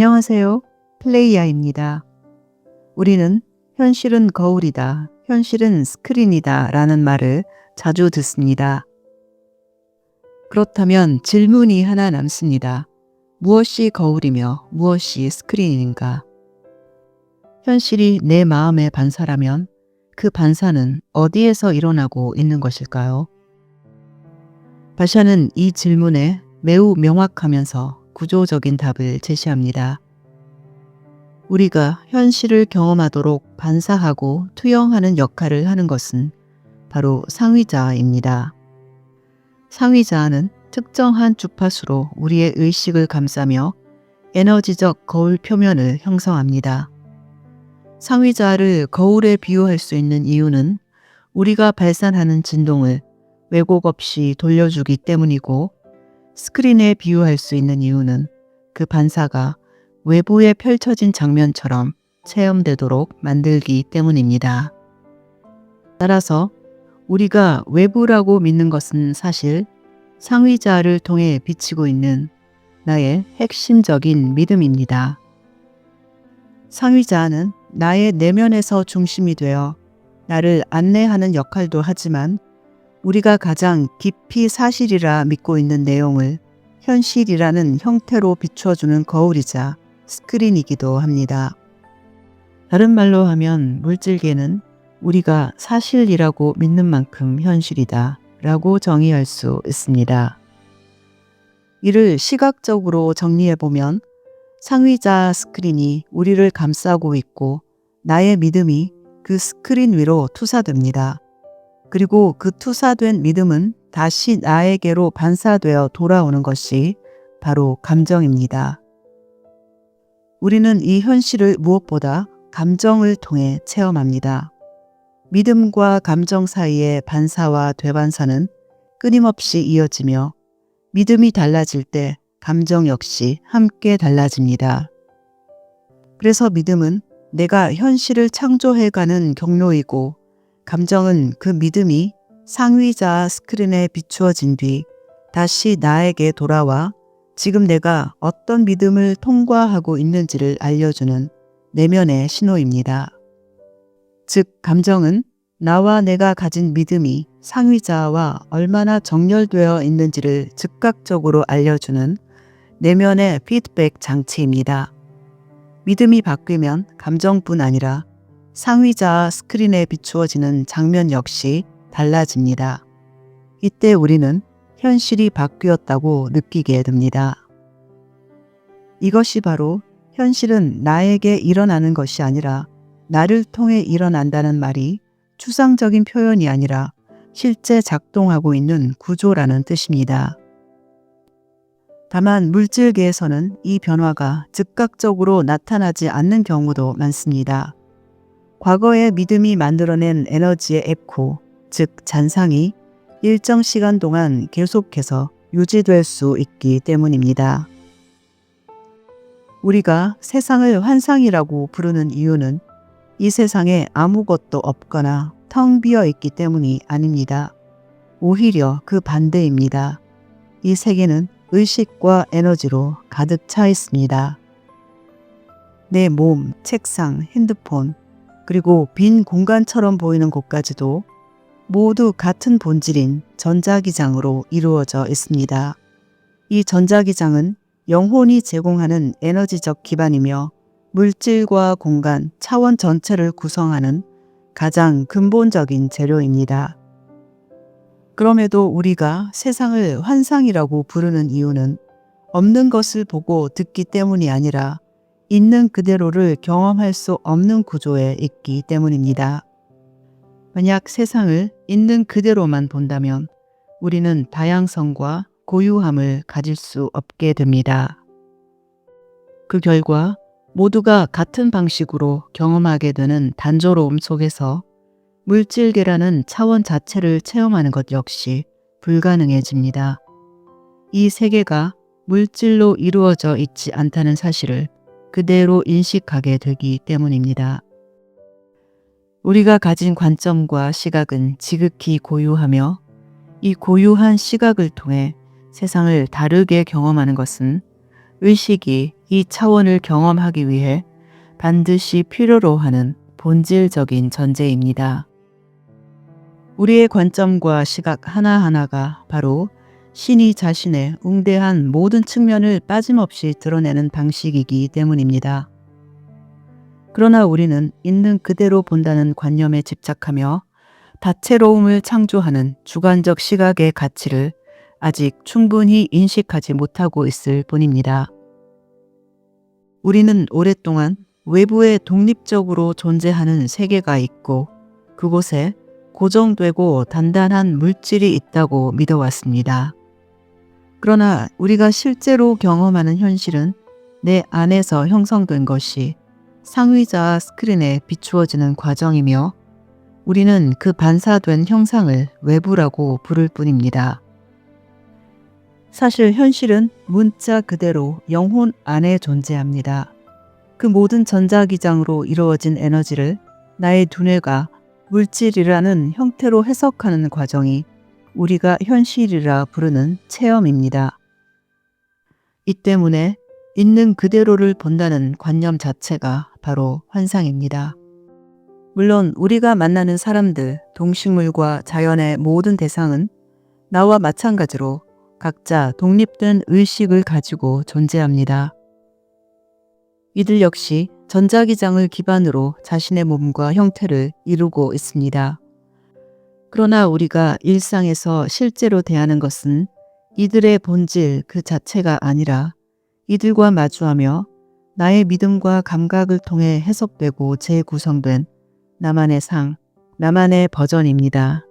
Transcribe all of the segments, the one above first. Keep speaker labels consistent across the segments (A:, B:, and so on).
A: 안녕하세요. 플레이야입니다. 우리는 현실은 거울이다, 현실은 스크린이다 라는 말을 자주 듣습니다. 그렇다면 질문이 하나 남습니다. 무엇이 거울이며 무엇이 스크린인가? 현실이 내 마음의 반사라면 그 반사는 어디에서 일어나고 있는 것일까요? 바샤는 이 질문에 매우 명확하면서 구조적인 답을 제시합니다. 우리가 현실을 경험하도록 반사하고 투영하는 역할을 하는 것은 바로 상위자아입니다. 상위자아는 특정한 주파수로 우리의 의식을 감싸며 에너지적 거울 표면을 형성합니다. 상위자아를 거울에 비유할 수 있는 이유는 우리가 발산하는 진동을 왜곡 없이 돌려주기 때문이고, 스크린에 비유할 수 있는 이유는 그 반사가 외부에 펼쳐진 장면처럼 체험되도록 만들기 때문입니다. 따라서 우리가 외부라고 믿는 것은 사실 상위자아를 통해 비치고 있는 나의 핵심적인 믿음입니다. 상위자아는 나의 내면에서 중심이 되어 나를 안내하는 역할도 하지만, 우리가 가장 깊이 사실이라 믿고 있는 내용을 현실이라는 형태로 비춰주는 거울이자 스크린이기도 합니다. 다른 말로 하면 물질계는 우리가 사실이라고 믿는 만큼 현실이다 라고 정의할 수 있습니다. 이를 시각적으로 정리해보면 상위자 스크린이 우리를 감싸고 있고, 나의 믿음이 그 스크린 위로 투사됩니다. 그리고 그 투사된 믿음은 다시 나에게로 반사되어 돌아오는 것이 바로 감정입니다. 우리는 이 현실을 무엇보다 감정을 통해 체험합니다. 믿음과 감정 사이의 반사와 되반사는 끊임없이 이어지며, 믿음이 달라질 때 감정 역시 함께 달라집니다. 그래서 믿음은 내가 현실을 창조해가는 경로이고, 감정은 그 믿음이 상위자 스크린에 비추어진 뒤 다시 나에게 돌아와 지금 내가 어떤 믿음을 통과하고 있는지를 알려주는 내면의 신호입니다. 즉, 감정은 나와 내가 가진 믿음이 상위자와 얼마나 정렬되어 있는지를 즉각적으로 알려주는 내면의 피드백 장치입니다. 믿음이 바뀌면 감정뿐 아니라 상위자 스크린에 비추어지는 장면 역시 달라집니다. 이때 우리는 현실이 바뀌었다고 느끼게 됩니다. 이것이 바로 현실은 나에게 일어나는 것이 아니라 나를 통해 일어난다는 말이 추상적인 표현이 아니라 실제 작동하고 있는 구조라는 뜻입니다. 다만 물질계에서는 이 변화가 즉각적으로 나타나지 않는 경우도 많습니다. 과거의 믿음이 만들어낸 에너지의 에코, 즉 잔상이 일정 시간 동안 계속해서 유지될 수 있기 때문입니다. 우리가 세상을 환상이라고 부르는 이유는 이 세상에 아무것도 없거나 텅 비어 있기 때문이 아닙니다. 오히려 그 반대입니다. 이 세계는 의식과 에너지로 가득 차 있습니다. 내 몸, 책상, 핸드폰, 그리고 빈 공간처럼 보이는 곳까지도 모두 같은 본질인 전자기장으로 이루어져 있습니다. 이 전자기장은 영혼이 제공하는 에너지적 기반이며 물질과 공간, 차원 전체를 구성하는 가장 근본적인 재료입니다. 그럼에도 우리가 세상을 환상이라고 부르는 이유는 없는 것을 보고 듣기 때문이 아니라 있는 그대로를 경험할 수 없는 구조에 있기 때문입니다. 만약 세상을 있는 그대로만 본다면 우리는 다양성과 고유함을 가질 수 없게 됩니다. 그 결과 모두가 같은 방식으로 경험하게 되는 단조로움 속에서 물질계라는 차원 자체를 체험하는 것 역시 불가능해집니다. 이 세계가 물질로 이루어져 있지 않다는 사실을 그대로 인식하게 되기 때문입니다. 우리가 가진 관점과 시각은 지극히 고유하며, 이 고유한 시각을 통해 세상을 다르게 경험하는 것은 의식이 이 차원을 경험하기 위해 반드시 필요로 하는 본질적인 전제입니다. 우리의 관점과 시각 하나하나가 바로 신이 자신의 웅대한 모든 측면을 빠짐없이 드러내는 방식이기 때문입니다. 그러나 우리는 있는 그대로 본다는 관념에 집착하며 다채로움을 창조하는 주관적 시각의 가치를 아직 충분히 인식하지 못하고 있을 뿐입니다. 우리는 오랫동안 외부에 독립적으로 존재하는 세계가 있고 그곳에 고정되고 단단한 물질이 있다고 믿어왔습니다. 그러나 우리가 실제로 경험하는 현실은 내 안에서 형성된 것이 상위자와 스크린에 비추어지는 과정이며 우리는 그 반사된 형상을 외부라고 부를 뿐입니다. 사실 현실은 문자 그대로 영혼 안에 존재합니다. 그 모든 전자기장으로 이루어진 에너지를 나의 두뇌가 물질이라는 형태로 해석하는 과정이 우리가 현실이라 부르는 체험입니다. 이 때문에 있는 그대로를 본다는 관념 자체가 바로 환상입니다. 물론 우리가 만나는 사람들, 동식물과 자연의 모든 대상은 나와 마찬가지로 각자 독립된 의식을 가지고 존재합니다. 이들 역시 전자기장을 기반으로 자신의 몸과 형태를 이루고 있습니다. 그러나 우리가 일상에서 실제로 대하는 것은 이들의 본질 그 자체가 아니라 이들과 마주하며 나의 믿음과 감각을 통해 해석되고 재구성된 나만의 상, 나만의 버전입니다.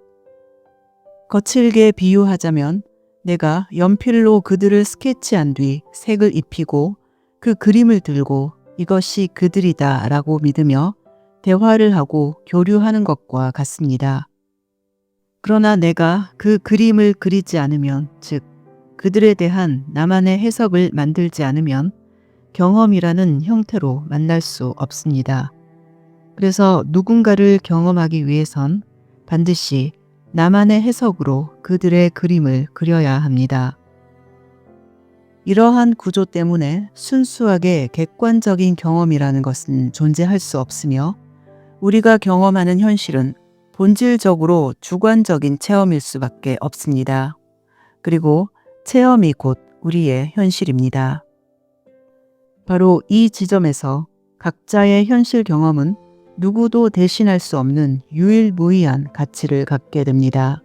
A: 거칠게 비유하자면 내가 연필로 그들을 스케치한 뒤 색을 입히고 그 그림을 들고 이것이 그들이다 라고 믿으며 대화를 하고 교류하는 것과 같습니다. 그러나 내가 그 그림을 그리지 않으면, 즉 그들에 대한 나만의 해석을 만들지 않으면 경험이라는 형태로 만날 수 없습니다. 그래서 누군가를 경험하기 위해선 반드시 나만의 해석으로 그들의 그림을 그려야 합니다. 이러한 구조 때문에 순수하게 객관적인 경험이라는 것은 존재할 수 없으며 우리가 경험하는 현실은 본질적으로 주관적인 체험일 수밖에 없습니다. 그리고 체험이 곧 우리의 현실입니다. 바로 이 지점에서 각자의 현실 경험은 누구도 대신할 수 없는 유일무이한 가치를 갖게 됩니다.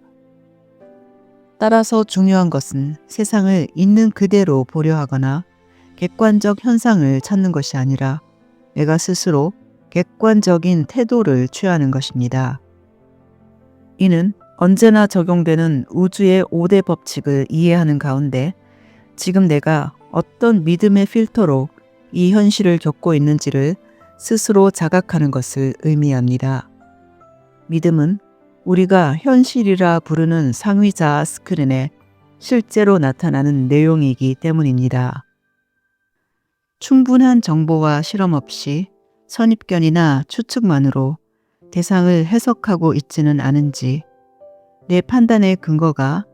A: 따라서 중요한 것은 세상을 있는 그대로 보려 하거나 객관적 현상을 찾는 것이 아니라 내가 스스로 객관적인 태도를 취하는 것입니다. 이는 언제나 적용되는 우주의 5대 법칙을 이해하는 가운데 지금 내가 어떤 믿음의 필터로 이 현실을 겪고 있는지를 스스로 자각하는 것을 의미합니다. 믿음은 우리가 현실이라 부르는 상위자 스크린에 실제로 나타나는 내용이기 때문입니다. 충분한 정보와 실험 없이 선입견이나 추측만으로 대상을 해석하고 있지는 않은지 내 판단의 근거가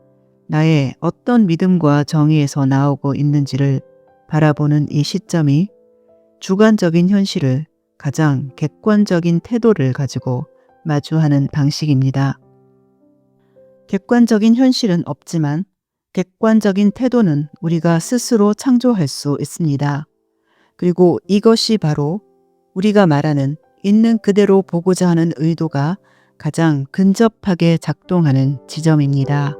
A: 나의 어떤 믿음과 정의에서 나오고 있는지를 바라보는 이 시점이 주관적인 현실을 가장 객관적인 태도를 가지고 마주하는 방식입니다. 객관적인 현실은 없지만 객관적인 태도는 우리가 스스로 창조할 수 있습니다. 그리고 이것이 바로 우리가 말하는 있는 그대로 보고자 하는 의도가 가장 근접하게 작동하는 지점입니다.